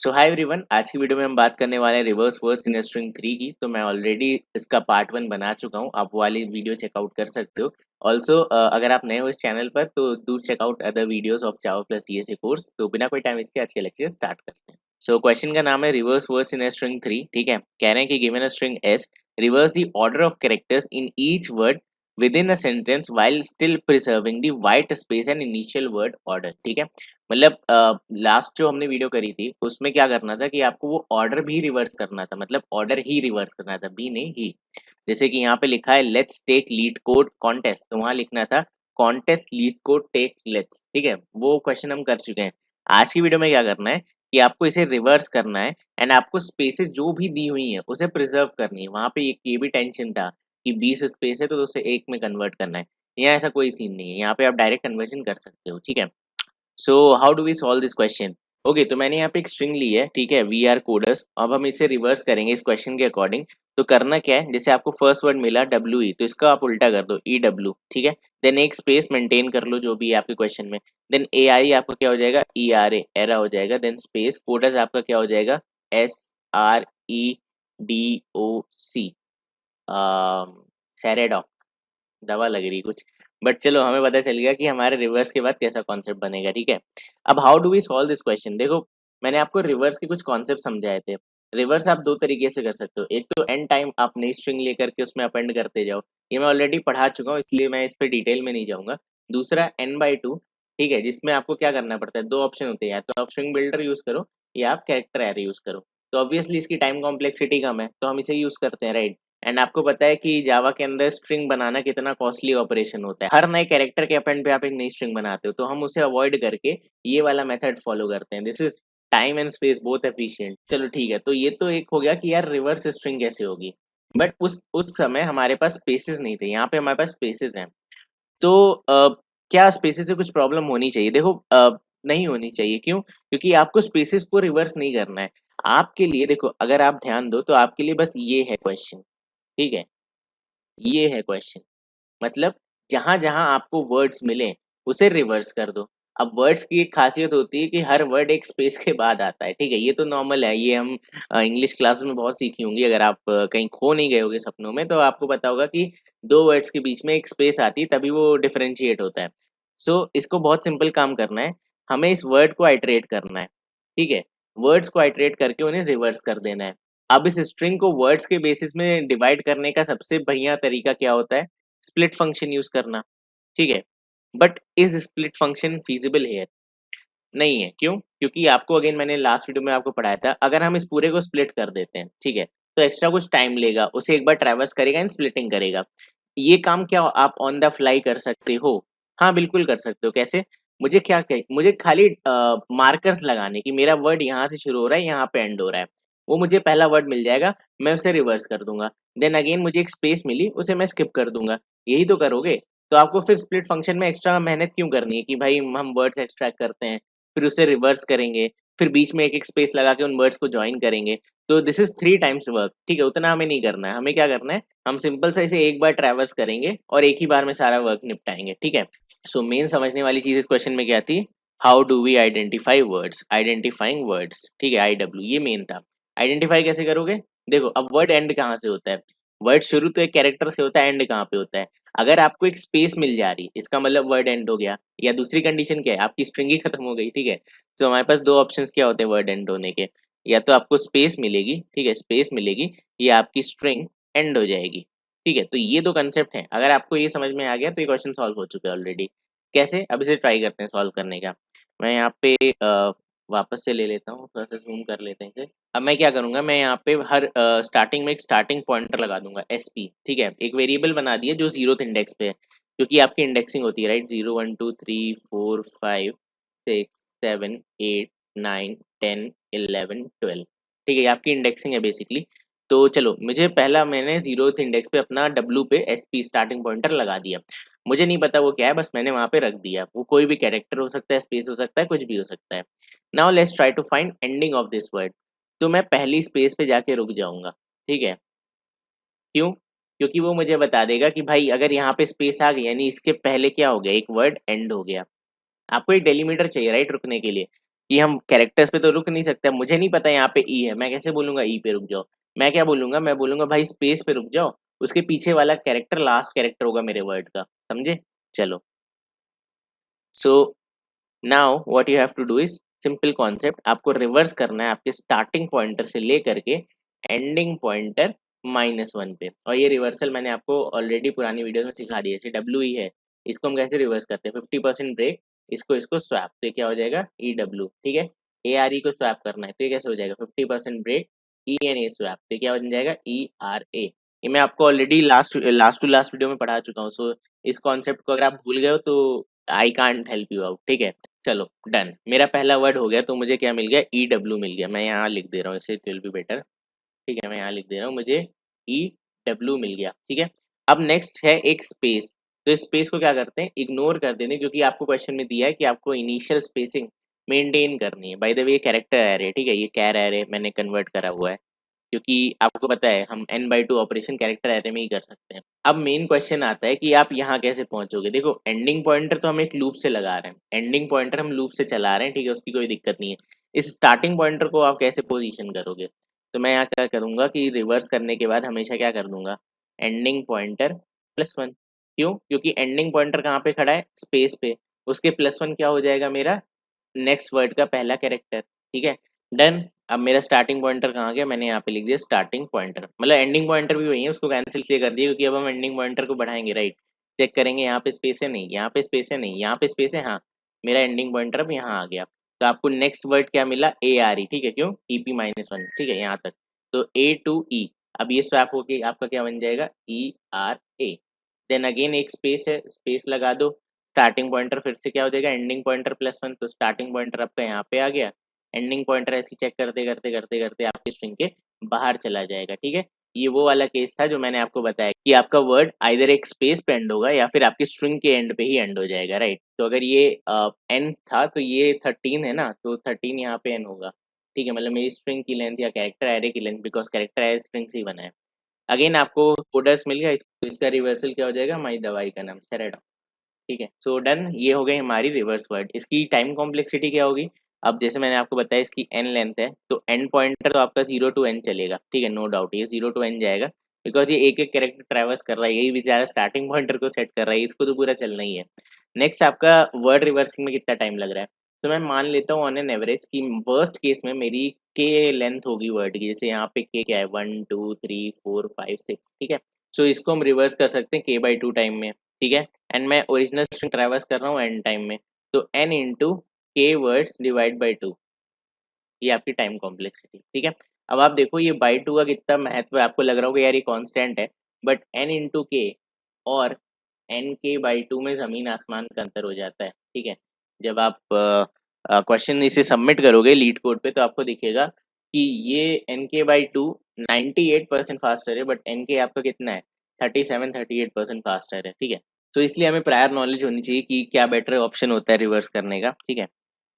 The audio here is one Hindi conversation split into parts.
सो हाय एवरीवन, आज की वीडियो में हम बात करने वाले हैं रिवर्स वर्ड्स इन स्ट्रिंग 3 की। तो मैं ऑलरेडी इसका पार्ट 1 बना चुका हूँ, आप वो वाली वीडियो चेकआउट कर सकते हो। ऑल्सो अगर आप नए हो इस चैनल पर तो do check out other videos of Java plus DSA course. तो बिना कोई टाइम इसके आज के लेक्चर स्टार्ट करते हैं। सो क्वेश्चन का नाम है रिवर्स वर्ड्स इन स्ट्रिंग 3। ठीक है, कह रहे हैं कि given a string S, reverse the order of characters in each word with in a sentence while still preserving the white space and initial word order. ठीक है, मतलब लास्ट जो हमने वीडियो करी थी उसमें क्या करना था कि आपको वो ऑर्डर भी रिवर्स करना था, मतलब ऑर्डर ही रिवर्स करना था, बी नहीं ही। जैसे कि यहाँ पे लिखा है let's take lead code contest, तो वहां लिखना था contest lead code take let's. ठीक है, वो क्वेश्चन हम कर चुके हैं। आज की वीडियो में क्या करना है कि आपको इसे रिवर्स करना है एंड आपको स्पेसेस जो भी दी हुई है उसे प्रिजर्व करनी है। वहां पे ये भी टेंशन था कि 20 स्पेस है तो उसे एक में कन्वर्ट करना है। यहाँ ऐसा कोई सीन नहीं है, यहाँ पे आप डायरेक्ट कन्वर्जन कर सकते हो। ठीक है, so how do we solve this question. Okay, तो मैंने यहाँ पे एक स्ट्रिंग ली है। ठीक है, वी आर कोडर्स। अब हम इसे रिवर्स करेंगे इस क्वेश्चन के अकॉर्डिंग। तो करना क्या है, जैसे आपको फर्स्ट वर्ड मिला डब्ल्यू ई, तो इसका आप उल्टा कर दो ई डब्ल्यू। ठीक है, देन एक स्पेस मेंटेन कर लो जो भी है आपके क्वेश्चन में। देन ए आई आपका क्या हो जाएगा, ई आर ए, एरा हो जाएगा। देन स्पेस कोडर्स आपका क्या हो जाएगा, S R E D O C, Seredoc, दवा लग रही कुछ, बट चलो हमें पता चल गया कि हमारे रिवर्स के बाद कैसा कॉन्सेप्ट बनेगा। ठीक है, अब how do we solve this question. देखो, मैंने आपको रिवर्स के कुछ कॉन्सेप्ट समझाए थे। रिवर्स आप दो तरीके से कर सकते हो। एक तो एंड टाइम आप नई स्ट्रिंग लेकर के उसमें अपेंड करते जाओ, ये मैं ऑलरेडी पढ़ा चुका हूँ इसलिए मैं इस पर डिटेल में नहीं जाऊंगा। दूसरा एन बाई टू, ठीक है, जिसमें आपको क्या करना पड़ता है, दो ऑप्शन होते हैं, या तो आप स्ट्रिंग बिल्डर यूज करो या आप कैरेक्टर एरे यूज करो। तो ऑब्वियसली इसकी टाइम कॉम्प्लेक्सिटी कम है तो हम इसे यूज करते हैं, राइट। एंड आपको पता है कि जावा के अंदर स्ट्रिंग बनाना कितना कॉस्टली ऑपरेशन होता है। हर नए कैरेक्टर के अपेंड पे आप एक नई स्ट्रिंग बनाते हो, तो हम उसे अवॉइड करके ये वाला मेथड फॉलो करते हैं। This is time and space both efficient. चलो ठीक है, तो ये तो एक हो गया कि यार रिवर्स स्ट्रिंग कैसे होगी, बट उस समय हमारे पास स्पेसेस नहीं थे, यहाँ पे हमारे पास स्पेसेस हैं। तो क्या स्पेसेस से कुछ प्रॉब्लम होनी चाहिए? देखो, नहीं होनी चाहिए। क्यों? क्योंकि आपको स्पेसेस को रिवर्स नहीं करना है। आपके लिए देखो, अगर आप ध्यान दो तो आपके लिए बस ये है क्वेश्चन। ठीक है, ये है क्वेश्चन, मतलब जहां जहां आपको वर्ड्स मिले उसे रिवर्स कर दो। अब वर्ड्स की एक खासियत होती है कि हर वर्ड एक स्पेस के बाद आता है। ठीक है, ये तो नॉर्मल है, ये हम इंग्लिश क्लास में बहुत सीखी होंगी। अगर आप कहीं खो नहीं गए होगे सपनों में तो आपको पता होगा कि दो वर्ड्स के बीच में एक स्पेस आती है तभी वो डिफरेंशिएट होता है। सो इसको बहुत सिंपल काम करना है, हमें इस वर्ड को आइटरेट करना है। ठीक है, वर्ड्स को आइटरेट करके उन्हें रिवर्स कर देना है। अब इस स्ट्रिंग को वर्ड्स के बेसिस में डिवाइड करने का सबसे बढ़िया तरीका क्या होता है, स्प्लिट फंक्शन यूज करना। ठीक है, but is split function feasible here? नहीं है। क्यों? क्योंकि आपको अगेन मैंने लास्ट वीडियो में आपको पढ़ाया था, अगर हम इस पूरे को स्प्लिट कर देते हैं, ठीक है, तो एक्स्ट्रा कुछ टाइम लेगा, उसे एक बार ट्रैवर्स करेगा एंड स्प्लिटिंग करेगा। ये काम क्या आप ऑन द फ्लाई कर सकते हो? हाँ बिल्कुल कर सकते हो। कैसे? मुझे खाली मार्कर्स लगाने की, मेरा वर्ड यहाँ से शुरू हो रहा है, यहाँ पे एंड हो रहा है, वो मुझे पहला वर्ड मिल जाएगा, मैं उसे रिवर्स कर दूंगा। देन अगेन मुझे एक स्पेस मिली, उसे मैं स्किप कर दूंगा। यही तो करोगे। तो आपको फिर स्प्लिट फंक्शन में एक्स्ट्रा मेहनत क्यों करनी है कि भाई हम वर्ड्स एक्सट्रैक्ट करते हैं, फिर उसे रिवर्स करेंगे, फिर बीच में एक स्पेस लगा के उन वर्ड्स को ज्वाइन करेंगे। तो दिस इज 3 टाइम्स वर्क। ठीक है, उतना हमें नहीं करना है। हमें क्या करना है, हम सिंपल सा इसे एक बार ट्रैवर्स करेंगे और एक ही बार में सारा वर्क निपटाएंगे। ठीक है, सो मेन समझने वाली चीज इस क्वेश्चन में क्या थी, how do we identify words, identifying words. ठीक है, आई डब्ल्यू, ये मेन था। आइडेंटिफाई कैसे करोगे? देखो, अब वर्ड एंड कहाँ से होता है, वर्ड शुरू तो एक कैरेक्टर से होता है, एंड कहाँ पे होता है? अगर आपको एक स्पेस मिल जा रही, इसका मतलब वर्ड एंड हो गया। या दूसरी कंडीशन क्या है, आपकी स्ट्रिंग ही खत्म हो गई। ठीक है, तो हमारे पास दो ऑप्शंस क्या होते हैं वर्ड एंड होने के, या तो आपको स्पेस मिलेगी, ठीक है, स्पेस मिलेगी, या आपकी स्ट्रिंग एंड हो जाएगी। ठीक है, तो ये दो कंसेप्ट हैं। अगर आपको ये समझ में आ गया तो ये क्वेश्चन सॉल्व हो चुका है ऑलरेडी। कैसे? अब इसे ट्राई करते हैं सॉल्व करने का। मैं यहाँ पे वापस से ले लेता हूँ, थोड़ा सा जूम कर लेते हैं इसे। अब मैं क्या करूंगा, मैं यहाँ पे हर स्टार्टिंग में एक स्टार्टिंग पॉइंटर लगा दूंगा SP। ठीक है, एक वेरिएबल बना दिया जो 0th इंडेक्स पे है, क्योंकि आपकी इंडेक्सिंग होती है, राइट, 0 1 2 3 4 5 6 7 8 9 10 11 12। ठीक है, ये आपकी इंडेक्सिंग है बेसिकली। तो चलो, मुझे पहला मैंने 0th इंडेक्स पे अपना W पे SP स्टार्टिंग पॉइंटर लगा दिया। मुझे नहीं पता वो क्या है, बस मैंने वहां पे रख दिया। वो कोई भी कैरेक्टर हो सकता है, स्पेस हो सकता है, कुछ भी हो सकता है। Now let's try to find ending of this word. तो मैं पहली स्पेस पे जाके रुक जाऊंगा। ठीक है, क्यों? क्योंकि वो मुझे बता देगा कि भाई अगर यहाँ पे स्पेस आ गई यानी इसके पहले क्या हो गया, एक वर्ड एंड हो गया। आपको एक डेलीमीटर चाहिए, राइट, रुकने के लिए। कि हम कैरेक्टर्स पे तो रुक नहीं सकते। मुझे नहीं पता यहाँ पे ई है, मैं कैसे बोलूंगा ई पे रुक जाओ? मैं क्या बोलूंगा, मैं बोलूंगा भाई स्पेस पे रुक जाओ, उसके पीछे वाला कैरेक्टर लास्ट कैरेक्टर होगा मेरे वर्ड का, समझे? चलो, so now what you have to do is simple concept, आपको रिवर्स करना है आपके स्टार्टिंग पॉइंटर से लेकर के एंडिंग पॉइंटर -1 पे। और ये रिवर्सल मैंने आपको ऑलरेडी पुरानी वीडियो में सिखा दिया। जैसे डब्ल्यू ई है, इसको हम कैसे रिवर्स करते हैं, 50% ब्रेक, इसको इसको स्वैप, तो ये क्या हो जाएगा ई डब्ल्यू, ठीक है। ए आर ई को स्वैप करना है, तो ये कैसे हो जाएगा 50% break E N A swap, तो क्या बन जाएगा ई आर ए। ये मैं आपको already last to last video में पढ़ा चुका हूँ। सो इस कॉन्सेप्ट को अगर आप भूल गए हो तो I can't help you out, ठीक है। चलो डन, मेरा पहला वर्ड हो गया, तो मुझे क्या मिल गया ई डब्ल्यू मिल गया। मैं यहाँ लिख दे रहा हूँ, इसे इट विल बी बेटर, ठीक है। मैं यहाँ लिख दे रहा हूँ, मुझे ई डब्ल्यू मिल गया, ठीक है। अब नेक्स्ट है एक स्पेस, तो इस स्पेस को क्या करते हैं, इग्नोर कर देते हैं, क्योंकि आपको क्वेश्चन में दिया है कि आपको इनिशियल स्पेसिंग मेंटेन करनी है। बाय द वे ये कैरेक्टर एरे, ठीक है, ये कैर एरे मैंने कन्वर्ट करा हुआ है, क्योंकि आपको पता है हम n/2 ऑपरेशन कैरेक्टर एरे में ही कर सकते हैं। अब मेन क्वेश्चन आता है कि आप यहाँ कैसे पहुंचोगे। देखो एंडिंग पॉइंटर तो हम एक लूप से लगा रहे हैं, एंडिंग पॉइंटर हम लूप से चला रहे हैं, ठीक है, उसकी कोई दिक्कत नहीं है। इस स्टार्टिंग पॉइंटर को आप कैसे पोजीशन करोगे, तो मैं यहाँ क्या करूँगा कि रिवर्स करने के बाद हमेशा क्या कर दूंगा, एंडिंग पॉइंटर +1। क्यों? क्योंकि एंडिंग पॉइंटर कहाँ पे खड़ा है, स्पेस पे, उसके +1 क्या हो जाएगा मेरा नेक्स्ट वर्ड का पहला कैरेक्टर, ठीक है। डन। अब मेरा स्टार्टिंग पॉइंटर कहाँ गया, मैंने यहाँ पे लिख दिया स्टार्टिंग पॉइंटर, मतलब एंडिंग पॉइंटर भी वही है, उसको कैंसिल इसलिए कर दिया क्योंकि अब हम एंडिंग पॉइंटर को बढ़ाएंगे, राइट। चेक करेंगे यहाँ पे स्पेस है नहीं, यहाँ पे स्पेस है नहीं, यहाँ पे स्पेस है, हाँ, मेरा एंडिंग पॉइंटर अब यहाँ आ गया। तो आपको नेक्स्ट वर्ड क्या मिला, ए आर ई, ठीक है, क्यों EP-1, ठीक है, यहाँ तक। तो A to E, अब ये स्वैप होके आपका क्या बन जाएगा ERA। देन अगेन एक स्पेस है, स्पेस लगा दो, स्टार्टिंग पॉइंटर फिर से क्या हो जाएगा एंडिंग पॉइंटर +1, तो स्टार्टिंग पॉइंटर आपका यहाँ पे आ गया, एंडिंग पॉइंटर ऐसे चेक करते करते करते करते आपके स्ट्रिंग के बाहर चला जाएगा, ठीक है। ये वो वाला केस था जो मैंने आपको बताया कि आपका वर्ड आइदर एक स्पेस पे एंड होगा या फिर आपकी स्ट्रिंग के एंड पे ही एंड हो जाएगा, राइट। तो अगर ये एन था तो ये 13 है ना, तो 13 यहाँ पे एन होगा, ठीक है, मतलब मेरी स्ट्रिंग की लेंथ या कैरेक्टर एरे की length, because character array string से ही बना है। अगेन आपको कोडर्स मिल गया, इसका रिवर्सल क्या हो जाएगा, हमारी दवाई का नाम सेरेडॉन, ठीक है। सो डन, ये हो गई हमारी रिवर्स वर्ड। इसकी टाइम कॉम्प्लेक्सिटी क्या होगी, अब जैसे मैंने आपको बताया इसकी n लेंथ है, तो एंड पॉइंटर तो आपका 0 to n चलेगा, ठीक है, नो डाउट ये 0 to n जाएगा, बिकॉज ये एक एक कैरेक्टर ट्रैवर्स कर रहा है, यही बेचारा स्टार्टिंग पॉइंटर को सेट कर रहा है, इसको तो पूरा चलना ही है। नेक्स्ट आपका वर्ड रिवर्सिंग में कितना टाइम लग रहा है, तो मैं मान लेता हूँ ऑन एन एवरेज कि वर्स्ट केस में मेरी के लेंथ होगी वर्ड की, जैसे यहाँ पे के क्या है 1 2 3 4 5 6, ठीक है। सो इसको हम रिवर्स कर सकते हैं k/2 टाइम में, ठीक है। एंड मैं ओरिजिनल स्ट्रिंग ट्रैवर्स कर रहा हूँ n टाइम में, तो n into k words divide by 2, ये आपकी टाइम कॉम्प्लेक्सिटी, ठीक है। अब आप देखो ये बाई 2 का कितना महत्व है, आपको लग रहा होगा यार ये कांस्टेंट है, बट n इंटू के और n के बाई 2 में ज़मीन आसमान का अंतर हो जाता है, ठीक है। जब आप क्वेश्चन इसे सबमिट करोगे लीड कोड पे तो आपको दिखेगा कि ये n के बाई 2 98% फास्टर है, बट n के आपका कितना है 37-38% फास्टर है, ठीक है। तो इसलिए हमें प्रायर नॉलेज होनी चाहिए कि क्या बेटर ऑप्शन होता है रिवर्स करने का, ठीक है।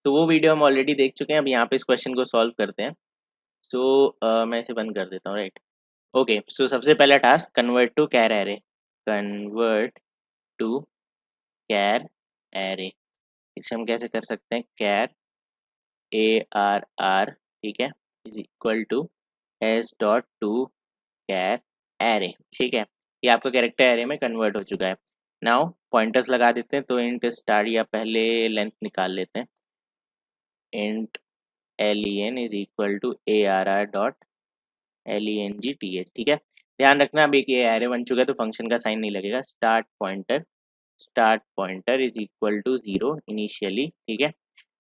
तो वो वीडियो हम ऑलरेडी देख चुके हैं, अब यहाँ पे इस क्वेश्चन को सॉल्व करते हैं। सो मैं इसे बंद कर देता हूँ, राइट। ओके, सो सबसे पहला task convert to char array, convert to char array, इसे हम कैसे कर सकते हैं, कैर ARR, ठीक है, is equal to S dot to char array, ठीक है। ये आपका कैरेक्टर एरे में कन्वर्ट हो चुका है। नाउ पॉइंटर्स लगा देते हैं, तो इंट स्टार या पहले लेंथ निकाल लेते हैं, int len is equal to ARR dot LENGTH, ठीक है। ध्यान रखना अब एक ये एरे बन चुका है तो फंक्शन का साइन नहीं लगेगा। Start pointer is equal to 0 initially, ठीक है।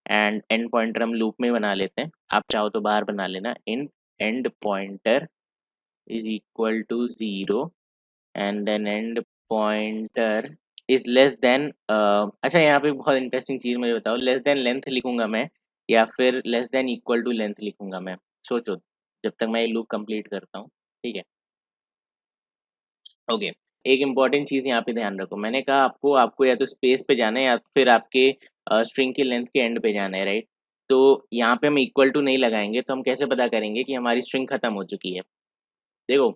एंड एंड पॉइंटर हम लूप में बना लेते हैं, आप चाहो तो बाहर बना लेना, इन end pointer is equal to 0 and then end pointer is less than, अच्छा यहाँ पे बहुत इंटरेस्टिंग चीज़ मुझे बताओ, लेस देन लेंथ लिखूंगा मैं या फिर less than equal to length लिखूंगा मैं, सोचो जब तक मैं ये लूप कंप्लीट करता हूँ, ठीक है। ओके, एक इम्पॉर्टेंट चीज़ यहाँ पे ध्यान रखो, मैंने कहा आपको आपको या तो स्पेस पे जाना है या फिर आपके स्ट्रिंग की लेंथ के एंड पे जाना है, राइट। तो यहाँ पे हम इक्वल टू नहीं लगाएंगे तो हम कैसे पता करेंगे कि हमारी स्ट्रिंग खत्म हो चुकी है। देखो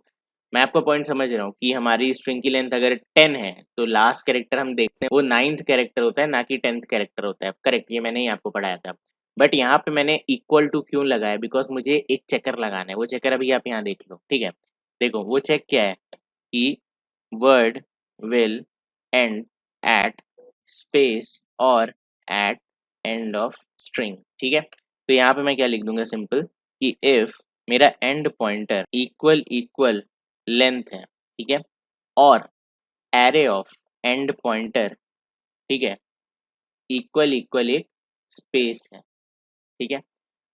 मैं आपका पॉइंट समझ रहा हूँ कि हमारी स्ट्रिंग की लेंथ अगर 10 है तो लास्ट कैरेक्टर हम देखते हैं वो 9th कैरेक्टर होता है, ना कि 10th कैरेक्टर होता है, करेक्ट, ये मैंने ही आपको पढ़ाया था। बट यहाँ पे मैंने इक्वल टू क्यों लगाया, बिकॉज मुझे एक चेकर लगाना है। वो चेकर अभी आप यहाँ देख लो, ठीक है। देखो वो चेक क्या है कि word will end at space और एट एंड ऑफ स्ट्रिंग, ठीक है। तो यहाँ पे मैं क्या लिख दूंगा सिंपल कि इफ मेरा and pointer equal equal length है, ठीक है, और एरे ऑफ एंड पॉइंटर, ठीक है, इक्वल इक्वल एक स्पेस है, ठीक है।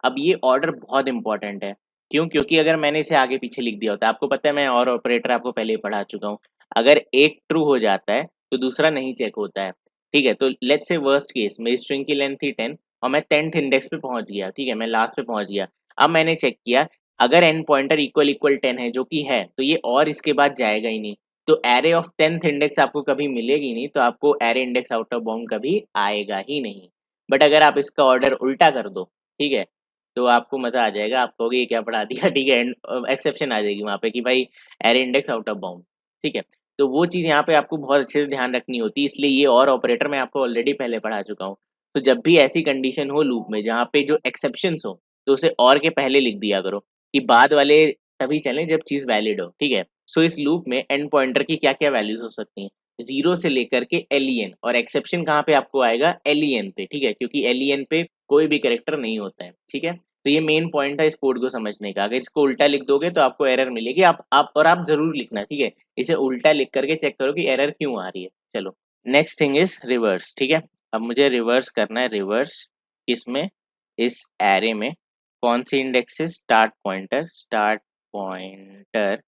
अब ये ऑर्डर बहुत इंपॉर्टेंट है, क्यों? क्योंकि अगर मैंने इसे आगे पीछे लिख दिया होता है, आपको पता है मैं और ऑपरेटर आपको पहले ही पढ़ा चुका हूँ, अगर एक ट्रू हो जाता है तो दूसरा नहीं चेक होता है, ठीक है। तो लेट्स से वर्स्ट केस मेरी स्ट्रिंग की लेंथ थी 10 और मैं 10th इंडेक्स पे पहुंच गया, ठीक है, मैं लास्ट पे पहुंच गया। अब मैंने चेक किया अगर एंड पॉइंटर इक्वल इक्वल 10 है, जो कि है, तो ये और इसके बाद जाएगा ही नहीं, तो एरे ऑफ 10th इंडेक्स आपको कभी मिलेगी नहीं, तो आपको array index out of bound कभी आएगा ही नहीं। बट अगर आप इसका ऑर्डर उल्टा कर दो, ठीक है, तो आपको मज़ा आ जाएगा, आप कहोगे ये क्या पढ़ा दिया, ठीक है, एंड एक्सेप्शन आ जाएगी वहाँ पे कि भाई array index out of bound, ठीक है। तो वो चीज़ यहाँ पे आपको बहुत अच्छे से ध्यान रखनी होती है, इसलिए ये और ऑपरेटर मैं आपको ऑलरेडी पहले पढ़ा चुका हूँ। तो जब भी ऐसी कंडीशन हो लूप में जहाँ पे जो एक्सेप्शंस हो, तो उसे और के पहले लिख दिया करो कि बाद वाले तभी चलें जब चीज़ वैलिड हो, ठीक है। सो इस लूप में एंड पॉइंटर की क्या क्या वैल्यूज हो सकती हैं, 0 से लेकर के एलियन, और एक्सेप्शन कहाँ पे आपको आएगा, एलियन पे, ठीक है, क्योंकि एलियन पे कोई भी कैरेक्टर नहीं होता है, ठीक है। तो ये मेन पॉइंट है इस कोड को समझने का। अगर इसको उल्टा लिख दोगे तो आपको एरर मिलेगी, आप जरूर लिखना, ठीक है, इसे उल्टा लिख करके चेक करो कि एरर क्यों आ रही है। चलो नेक्स्ट थिंग इज रिवर्स, ठीक है। अब मुझे रिवर्स करना है, रिवर्स किसमें, इस एरे में कौन सी इंडेक्स से, स्टार्ट पॉइंटर,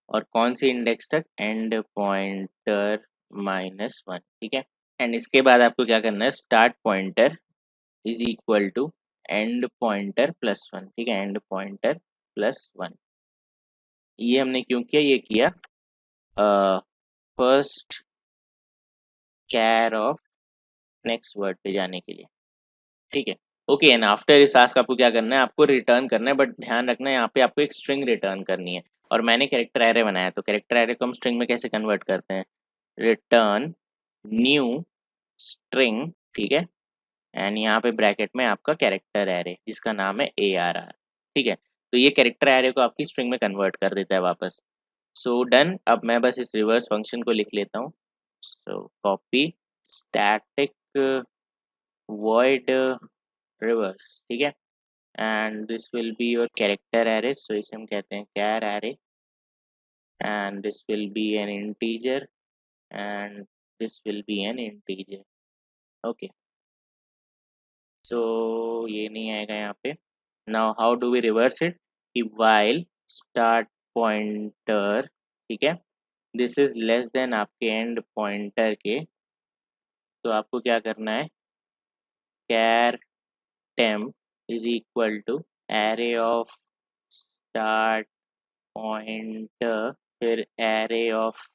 और कौन सी इंडेक्स तक, एंड पॉइंटर -1, ठीक है। एंड इसके बाद आपको क्या करना है, start pointer is equal to end pointer +1, ठीक है, एंड पॉइंटर +1। ये हमने क्यों किया, ये किया first char of next word पे जाने के लिए, ठीक है। ओके, एंड आफ्टर इस टास्क आपको क्या करना है, आपको रिटर्न करना है, बट ध्यान रखना है यहाँ पे आपको एक स्ट्रिंग रिटर्न करनी है, और मैंने कैरेक्टर एरे बनाया, तो कैरेक्टर एरे को हम स्ट्रिंग में कैसे कन्वर्ट करते हैं, रिटर्न न्यू स्ट्रिंग, ठीक है, एंड यहाँ पे ब्रैकेट में आपका कैरेक्टर एरे जिसका नाम है ARR, ठीक है। तो ये कैरेक्टर एरे को आपकी स्ट्रिंग में कन्वर्ट कर देता है वापस। So done. अब मैं बस इस रिवर्स फंक्शन को लिख लेता हूँ। So copy static void reverse, ठीक है, and this will be your character array, so इसे हम कहते हैं char array, and this will be an integer, and this will be an integer, okay. So ये नहीं आएगा यहाँ पे। Now how do we reverse it, कि वाइल स्टार्ट पॉइंटर, ठीक है, दिस इज लेस देन आपके एंड पॉइंटर के, तो आपको क्या करना है, कैर temp is equal to array of start pointer, फिर array of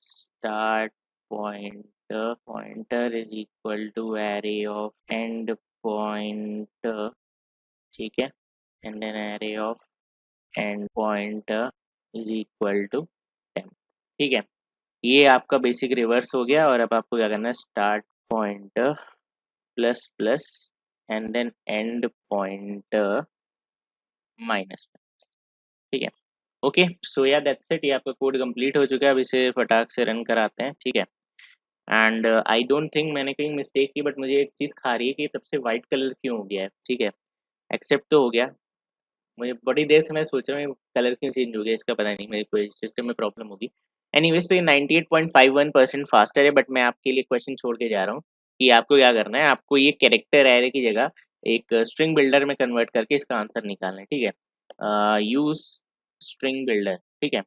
start pointer, pointer is equal to array of end pointer, ठीक है, and then array of end pointer is equal to 10, ठीक है। ये आपका बेसिक रिवर्स हो गया, और अब आपको क्या करना है, start pointer plus plus and then end pointer -1, ठीक है। ओके, सो या दैट्स इट, ये आपका कोड कंप्लीट हो चुका है। अब इसे फटाक से रन कराते हैं, ठीक है। एंड आई डोंट थिंक मैंने कहीं मिस्टेक की, बट मुझे एक चीज़ खा रही है कि तब से वाइट कलर क्यों हो गया है, ठीक है। एक्सेप्ट तो हो गया, मुझे बड़ी देर से मैं सोच रहा हूँ कलर क्यों चेंज हो गया, इसका पता नहीं, मेरे कोई सिस्टम में प्रॉब्लम होगी। एनीवेज, तो ये 98.51% फास्टर है, बट मैं आपके लिए क्वेश्चन छोड़ के जा रहा हूँ कि आपको क्या करना है, आपको ये कैरेक्टर एरे की जगह एक स्ट्रिंग बिल्डर में कन्वर्ट करके इसका आंसर निकालना है, ठीक है। यूज़ स्ट्रिंग बिल्डर, ठीक है,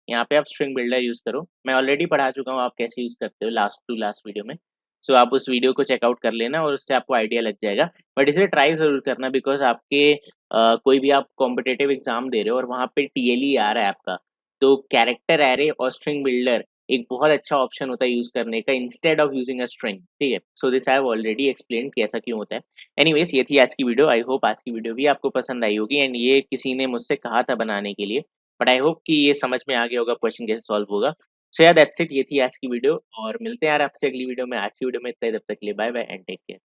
यहाँ पे आप स्ट्रिंग बिल्डर यूज़ करो। मैं ऑलरेडी पढ़ा चुका हूँ आप कैसे यूज़ करते हो लास्ट वीडियो में, सो आप उस वीडियो को चेकआउट कर लेना और उससे आपको आइडिया लग जाएगा। बट इसे ट्राई ज़रूर करना, बिकॉज आपके कोई भी आप कॉम्पिटिटिव एग्जाम दे रहे हो और वहाँ पे TLE आ रहा है आपका, तो कैरेक्टर एरे और स्ट्रिंग बिल्डर एक बहुत अच्छा ऑप्शन होता है यूज करने का, instead of using a string, ठीक है। So this I have already explain कि ऐसा क्यों होता है। एनीवेज, ये थी आज की वीडियो। आई होप आज की वीडियो भी आपको पसंद आई होगी, एंड ये किसी ने मुझसे कहा था बनाने के लिए, बट आई होप कि ये समझ में आ गया होगा क्वेश्चन कैसे सॉल्व होगा। सो या दैट्स इट, ये थी आज की वीडियो, और मिलते हैं यार आपसे अगली वीडियो में। आज की वीडियो में इतना ही, तब तक के लिए bye bye and take care.